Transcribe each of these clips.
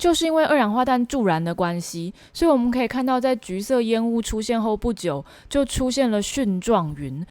就是因为二氧化碳助燃的关系，所以我们可以看到在橘色烟雾出现后不久就出现了蕈状云。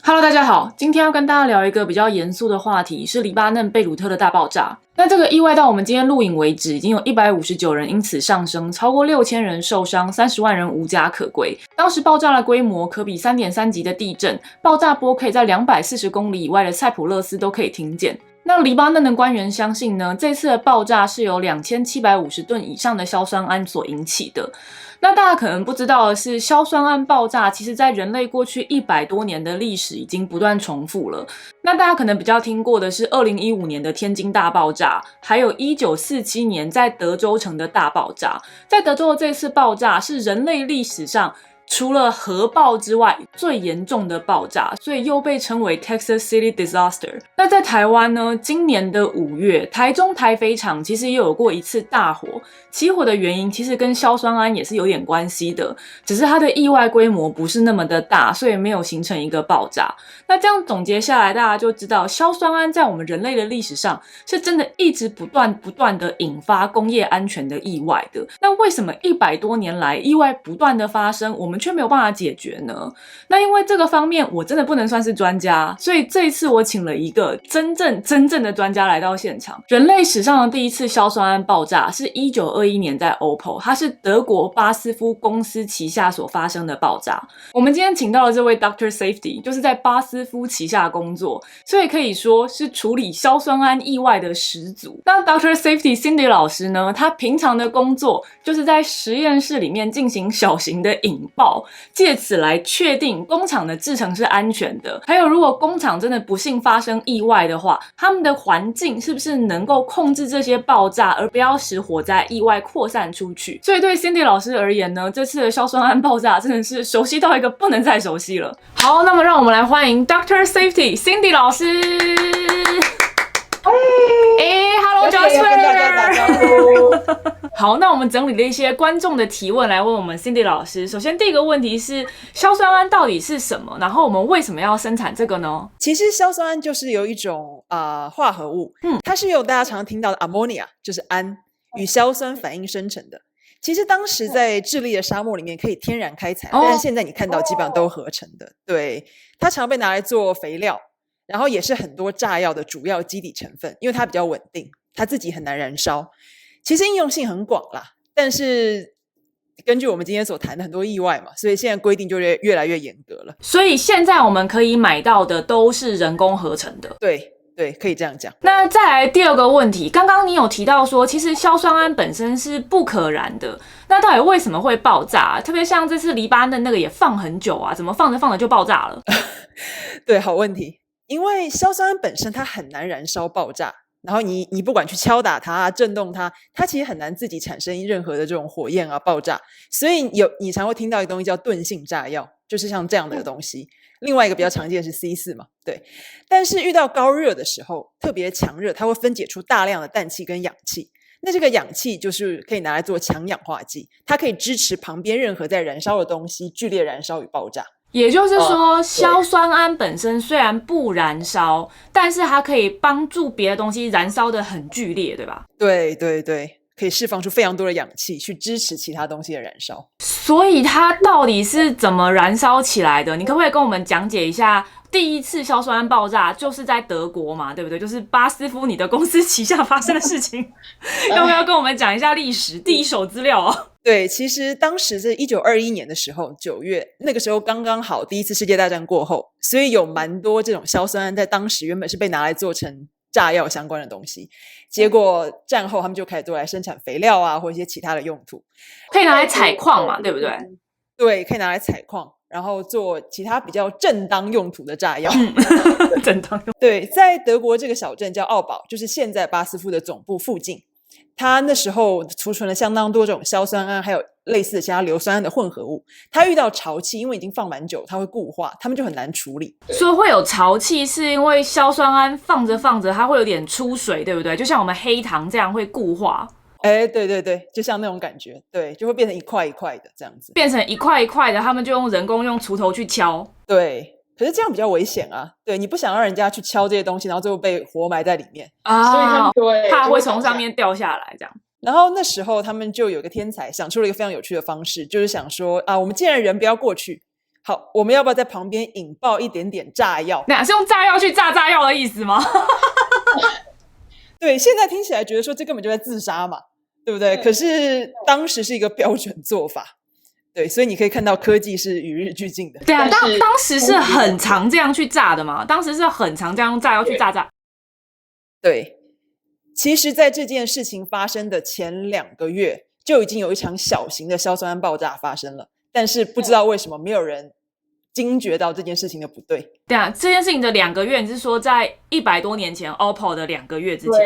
Hello， 大家好，今天要跟大家聊一个比较严肃的话题，是黎巴嫩贝鲁特的大爆炸。那这个意外到我们今天录影为止，已经有159人因此丧生，超过6000人受伤，30万人无家可归。当时爆炸的规模可比3.3级的地震，爆炸波可以在240公里以外的塞浦路斯都可以听见。那黎巴嫩的官员相信呢，这次的爆炸是由2750吨以上的硝酸铵所引起的。那大家可能不知道的是，硝酸铵爆炸其实在人类过去100多年的历史已经不断重复了。那大家可能比较听过的是2015年的天津大爆炸，还有1947年在德州城的大爆炸。在德州的这次爆炸是人类历史上除了核爆之外最严重的爆炸，所以又被称为 Texas City Disaster。 那在台湾呢，今年的5月，台中台肥厂其实也有过一次大火，起火的原因其实跟硝酸铵也是有点关系的，只是它的意外规模不是那么的大，所以没有形成一个爆炸。那这样总结下来，大家就知道硝酸铵在我们人类的历史上是真的一直不断的引发工业安全的意外的。那为什么100多年来意外不断的发生，我们却没有办法解决呢？那因为这个方面我真的不能算是专家，所以这一次我请了一个真正的专家来到现场。人类史上的第一次硝酸铵爆炸是1921年在 OPPO， 它是德国巴斯夫公司旗下所发生的爆炸。我们今天请到的这位 Dr. Safety 就是在巴斯夫旗下工作，所以可以说是处理硝酸铵意外的始祖。那 Dr. Safety Cindy 老师呢，他平常的工作就是在实验室里面进行小型的引爆，借此来确定工厂的制程是安全的，还有如果工厂真的不幸发生意外的话，他们的环境是不是能够控制这些爆炸，而不要使火灾意外扩散出去。所以对 Cindy 老师而言呢，这次的硝酸铵爆炸真的是熟悉到一个不能再熟悉了。好，那么让我们来欢迎 Dr. Safety Cindy 老师。Hello Jasper， 跟大家打招呼。好，那我们整理了一些观众的提问来问我们 Cindy 老师。首先第一个问题是，硝酸铵到底是什么？然后我们为什么要生产这个呢？其实硝酸铵就是由一种化合物，它是由大家常听到的 ammonia， 就是氨与硝酸反应生成的。其实当时在智利的沙漠里面可以天然开采，但是现在你看到基本上都合成的。对，它常被拿来做肥料，然后也是很多炸药的主要基底成分，因为它比较稳定，它自己很难燃烧。其实应用性很广啦，但是根据我们今天所谈的很多意外嘛，所以现在规定就越来越严格了。所以现在我们可以买到的都是人工合成的。对，可以这样讲。那再来第二个问题，刚刚你有提到说，其实硝酸铵本身是不可燃的，那到底为什么会爆炸？特别像这次黎巴嫩那个也放很久啊，怎么放着就爆炸了？对，好问题。因为硝酸铵本身它很难燃烧爆炸，然后你不管去敲打它、震动它，它其实很难自己产生任何的这种火焰啊爆炸。所以你常会听到一个东西叫钝性炸药，就是像这样的东西。另外一个比较常见的是 C4 嘛，对。但是遇到高热的时候，特别强热，它会分解出大量的氮气跟氧气。那这个氧气就是可以拿来做强氧化剂，它可以支持旁边任何在燃烧的东西剧烈燃烧与爆炸。也就是说，硝酸铵本身虽然不燃烧，但是它可以帮助别的东西燃烧的很剧烈，对吧？对，可以释放出非常多的氧气去支持其他东西的燃烧。所以它到底是怎么燃烧起来的？你可不可以跟我们讲解一下？第一次硝酸铵爆炸就是在德国嘛，对不对？就是巴斯夫你的公司旗下发生的事情。要不要跟我们讲一下历史第一手资料啊？对，其实当时是1921年的时候，9月，那个时候刚刚好第一次世界大战过后，所以有蛮多这种硝酸铵在当时原本是被拿来做成炸药相关的东西，结果战后他们就开始做来生产肥料啊，或一些其他的用途，可以拿来采矿嘛，对不对？对，可以拿来采矿，然后做其他比较正当用途的炸药。正当用。对，在德国这个小镇叫奥堡，就是现在巴斯夫的总部附近。它那时候储存了相当多种硝酸铵还有类似的其他硫酸铵的混合物，它遇到潮气，因为已经放蛮久，它会固化，它们就很难处理。所以会有潮气是因为硝酸铵放着它会有点出水，对不对？就像我们黑糖这样会固化。哎，对对对，就像那种感觉，对，就会变成一块一块的这样子，变成一块一块的，他们就用人工用锄头去敲。对。可是这样比较危险啊，对，你不想让人家去敲这些东西，然后最后被活埋在里面。所以他啊们，对怕会就倒下从上面掉下来这样。然后那时候他们就有个天才想出了一个非常有趣的方式，就是想说啊，我们既然人不要过去，好，我们要不要在旁边引爆一点点炸药？那是用炸药去炸炸药的意思吗？对，现在听起来觉得说这根本就在自杀嘛，对不对？可是当时是一个标准做法，对，所以你可以看到科技是与日俱进的。对啊，但是当时是很常这样去炸的嘛？当时是很常这样用炸药去炸。对，其实在这件事情发生的前2个月，就已经有一场小型的硝酸铵爆炸发生了，但是不知道为什么没有人惊觉到这件事情的不对。对啊，这件事情的2个月，你是说在100多年前 OPPO 的2个月之前？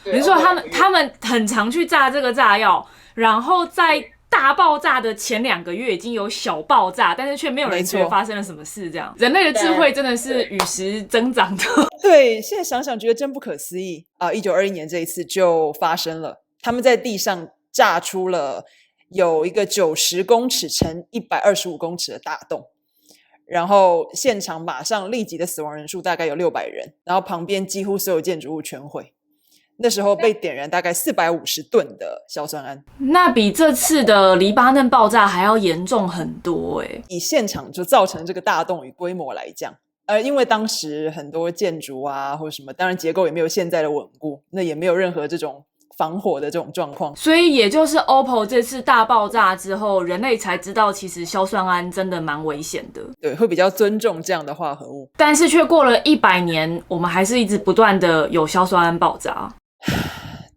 对，你是说他他们很常去炸这个炸药，然后在大爆炸的前2个月已经有小爆炸，但是却没有人觉得发生了什么事，这样人类的智慧真的是与时增长的。对，现在想想觉得真不可思议啊！1921年这一次就发生了，他们在地上炸出了有一个90公尺乘125公尺的大洞，然后现场马上立即的死亡人数大概有600人，然后旁边几乎所有建筑物全毁。那时候被点燃大概450吨的硝酸铵，那比这次的黎巴嫩爆炸还要严重很多欸。以现场就造成这个大洞与规模来讲，因为当时很多建筑啊或者什么，当然结构也没有现在的稳固，那也没有任何这种防火的这种状况，所以也就是 OPPO 这次大爆炸之后，人类才知道其实硝酸铵真的蛮危险的。对，会比较尊重这样的化合物。但是却过了100年，我们还是一直不断的有硝酸铵爆炸。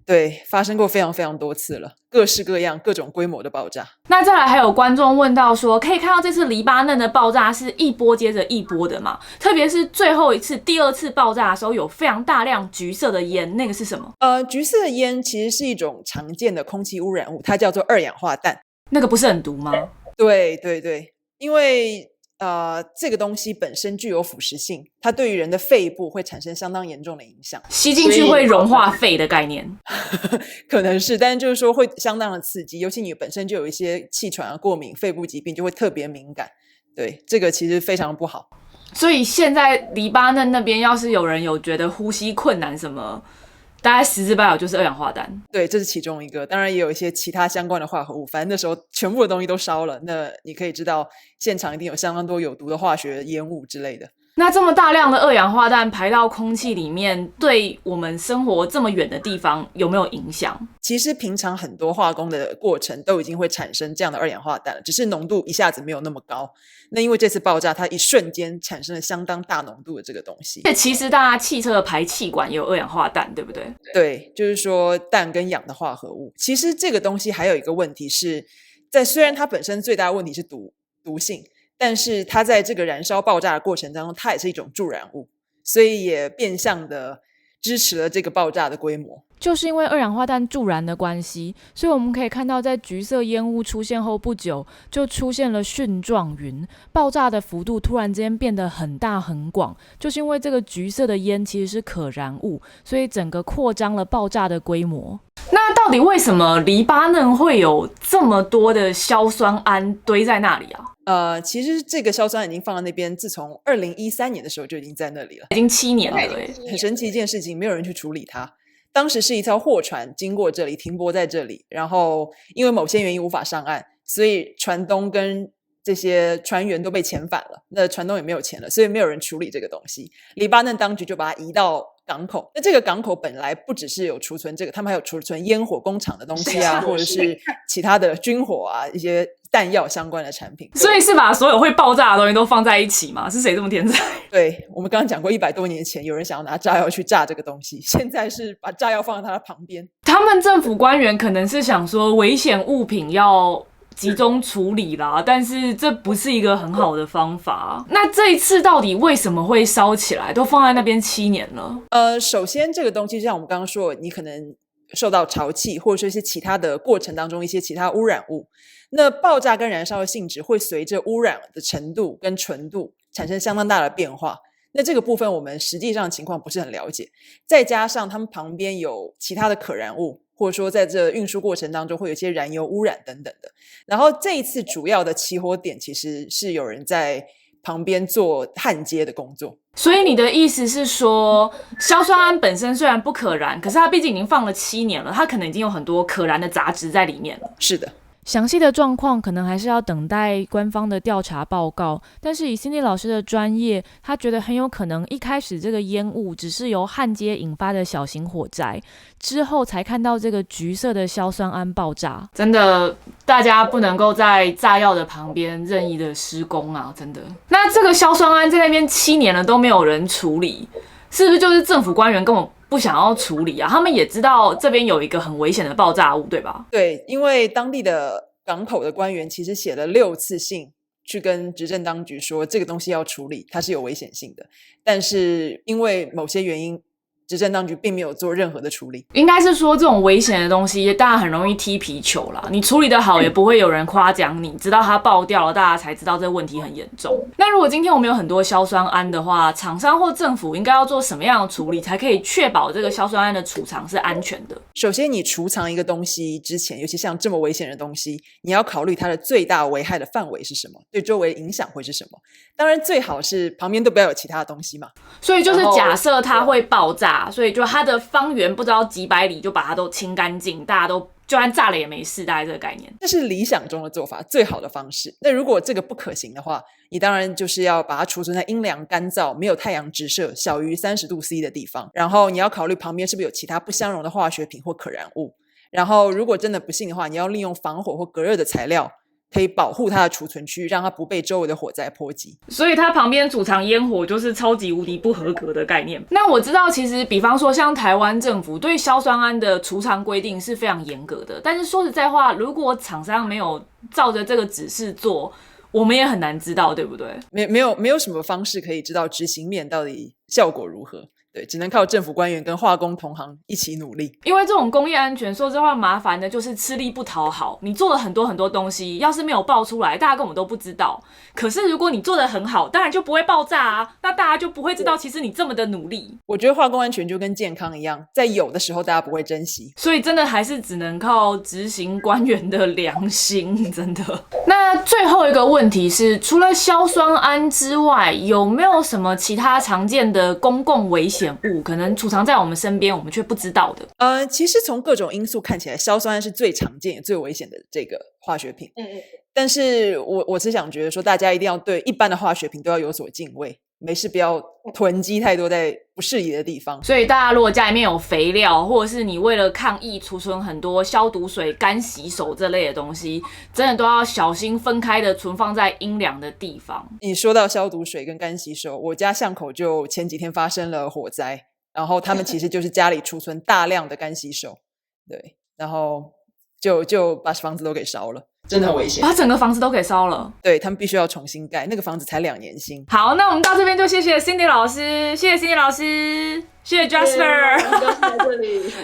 对，发生过非常非常多次了，各式各样、各种规模的爆炸。那再来还有观众问到说，可以看到这次黎巴嫩的爆炸是一波接着一波的嘛？特别是最后一次、第2次爆炸的时候，有非常大量橘色的烟，那个是什么？橘色的烟其实是一种常见的空气污染物，它叫做二氧化氮。那个不是很毒吗？对对对，因为这个东西本身具有腐蚀性，它对于人的肺部会产生相当严重的影响。吸进去会融化肺的概念。可能是，但是就是说会相当的刺激，尤其你本身就有一些气喘啊、过敏、肺部疾病，就会特别敏感。对，这个其实非常不好。所以现在黎巴嫩那边要是有人有觉得呼吸困难什么，大概10之8九就是二氧化氮。对，这是其中一个，当然也有一些其他相关的化合物，反正那时候全部的东西都烧了，那你可以知道现场一定有相当多有毒的化学烟雾之类的。那这么大量的二氧化氮排到空气里面，对我们生活这么远的地方有没有影响？其实平常很多化工的过程都已经会产生这样的二氧化氮了，只是浓度一下子没有那么高。那因为这次爆炸，它一瞬间产生了相当大浓度的这个东西。其实大家汽车的排气管也有二氧化氮，对不对？对，就是说氮跟氧的化合物。其实这个东西还有一个问题是，虽然它本身最大的问题是毒性，但是它在这个燃烧爆炸的过程当中，它也是一种助燃物，所以也变相的支持了这个爆炸的规模。就是因为二氧化氮助燃的关系，所以我们可以看到在橘色烟雾出现后不久，就出现了蕈状云，爆炸的幅度突然之间变得很大很广，就是因为这个橘色的烟其实是可燃物，所以整个扩张了爆炸的规模。那到底为什么黎巴嫩会有这么多的硝酸铵堆在那里啊？其实这个硝酸已经放在那边，自从2013年的时候就已经在那里了，已经7年了耶。很神奇一件事情，没有人去处理它。当时是一条货船经过这里，停泊在这里，然后因为某些原因无法上岸，所以船东跟这些船员都被遣返了，那船东也没有钱了，所以没有人处理这个东西。黎巴嫩当局就把它移到港口。那这个港口本来不只是有储存这个，他们还有储存烟火工厂的东西啊，或者是其他的军火啊，一些弹药相关的产品。所以是把所有会爆炸的东西都放在一起吗？是谁这么天才？对，我们刚刚讲过100多年前有人想要拿炸药去炸这个东西，现在是把炸药放在它的旁边。他们政府官员可能是想说危险物品要集中处理啦，但是这不是一个很好的方法。那这一次到底为什么会烧起来？都放在那边7年了。首先这个东西像我们刚刚说，你可能受到潮气或者是一些其他的过程当中一些其他污染物，那爆炸跟燃烧的性质会随着污染的程度跟纯度产生相当大的变化。那这个部分我们实际上情况不是很了解，再加上他们旁边有其他的可燃物，或者说在这运输过程当中会有一些燃油污染等等的。然后这一次主要的起火点其实是有人在旁边做焊接的工作。所以你的意思是说，硝酸铵本身虽然不可燃，可是它毕竟已经放了7年了，它可能已经有很多可燃的杂质在里面了。是的。详细的状况可能还是要等待官方的调查报告，但是以 Cindy 老师的专业，他觉得很有可能一开始这个烟雾只是由焊接引发的小型火灾，之后才看到这个橘色的硝酸铵爆炸。真的，大家不能够在炸药的旁边任意的施工啊！真的。那这个硝酸铵在那边7年了都没有人处理，是不是就是政府官员根本不想要处理啊？他们也知道这边有一个很危险的爆炸物，对吧？对，因为当地的港口的官员其实写了6次信去跟执政当局说这个东西要处理，它是有危险性的，但是因为某些原因执政当局并没有做任何的处理。应该是说这种危险的东西大家很容易踢皮球啦，你处理得好也不会有人夸奖你，直到它爆掉了大家才知道这个问题很严重。那如果今天我们有很多硝酸铵的话，厂商或政府应该要做什么样的处理才可以确保这个硝酸铵的储藏是安全的？首先你储藏一个东西之前，尤其像这么危险的东西，你要考虑它的最大危害的范围是什么，对周围影响会是什么。当然最好是旁边都不要有其他的东西嘛。所以就是假设它会爆炸，所以就它的方圆不知道几百里就把它都清干净，大家都就算炸了也没事，大概这个概念。这是理想中的做法，最好的方式。那如果这个不可行的话，你当然就是要把它储存在阴凉干燥没有太阳直射小于30度 C 的地方，然后你要考虑旁边是不是有其他不相容的化学品或可燃物，然后如果真的不幸的话，你要利用防火或隔热的材料可以保护它的储存区，让它不被周围的火灾波及。所以它旁边储藏烟火就是超级无敌不合格的概念。那我知道其实比方说像台湾政府对硝酸铵的储藏规定是非常严格的，但是说实在话，如果厂商没有照着这个指示做，我们也很难知道，对不对？没有什么方式可以知道执行面到底效果如何。对，只能靠政府官员跟化工同行一起努力。因为这种工业安全，说实话麻烦的就是吃力不讨好。你做了很多很多东西，要是没有爆出来，大家根本都不知道。可是如果你做得很好，当然就不会爆炸啊，那大家就不会知道其实你这么的努力。我觉得化工安全就跟健康一样，在有的时候大家不会珍惜，所以真的还是只能靠执行官员的良心，真的。那最后一个问题是，除了硝酸铵之外，有没有什么其他常见的公共危险物可能储藏在我们身边我们却不知道的？其实从各种因素看起来，硝酸铵是最常见也最危险的这个化学品。但是我只想觉得说，大家一定要对一般的化学品都要有所敬畏，没事不要囤积太多在不适宜的地方。所以大家如果家里面有肥料，或者是你为了抗疫储存很多消毒水、干洗手这类的东西，真的都要小心分开的存放在阴凉的地方。你说到消毒水跟干洗手，我家巷口就前几天发生了火灾，然后他们其实就是家里储存大量的干洗手，对，然后就把房子都给烧了，真的很危险，把整个房子都给烧了。对，他们必须要重新盖，那个房子才2年新。好，那我们到这边就谢谢 Cindy 老师，谢谢 Cindy 老师，谢谢 Jasper。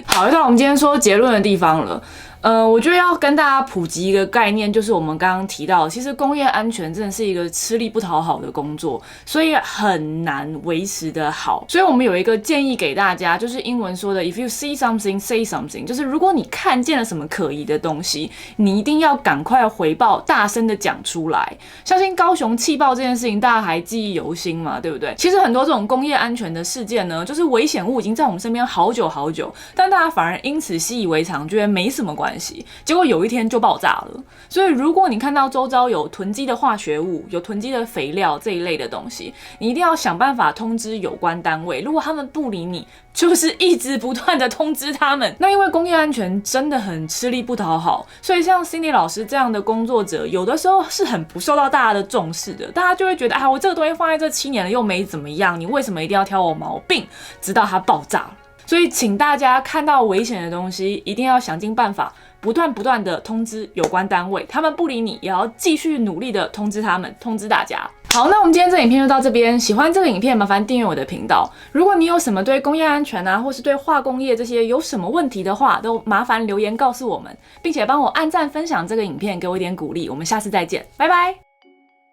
好，到我们今天说结论的地方了。我觉得要跟大家普及一个概念，就是我们刚刚提到的，其实工业安全真的是一个吃力不讨好的工作，所以很难维持得好。所以我们有一个建议给大家，就是英文说的 If you see something, say something， 就是如果你看见了什么可疑的东西，你一定要赶快回报，大声的讲出来。相信高雄气爆这件事情大家还记忆犹新嘛，对不对？其实很多这种工业安全的事件呢，就是危险物已经在我们身边好久好久，但大家反而因此习以为常，觉得没什么关系，结果有一天就爆炸了。所以如果你看到周遭有囤积的化学物、有囤积的肥料这一类的东西，你一定要想办法通知有关单位，如果他们不理你，就是一直不断的通知他们。那因为工业安全真的很吃力不讨好，所以像 Cindy 老师这样的工作者，有的时候是很不受到大家的重视的。大家就会觉得我这个东西放在这7年了又没怎么样，你为什么一定要挑我毛病？直到它爆炸了。所以请大家看到危险的东西，一定要想尽办法不断的通知有关单位，他们不理你，也要继续努力的通知他们，通知大家。好，那我们今天这影片就到这边。喜欢这个影片，麻烦订阅我的频道。如果你有什么对工业安全啊，或是对化工业这些有什么问题的话，都麻烦留言告诉我们，并且帮我按赞分享这个影片，给我一点鼓励。我们下次再见，拜拜。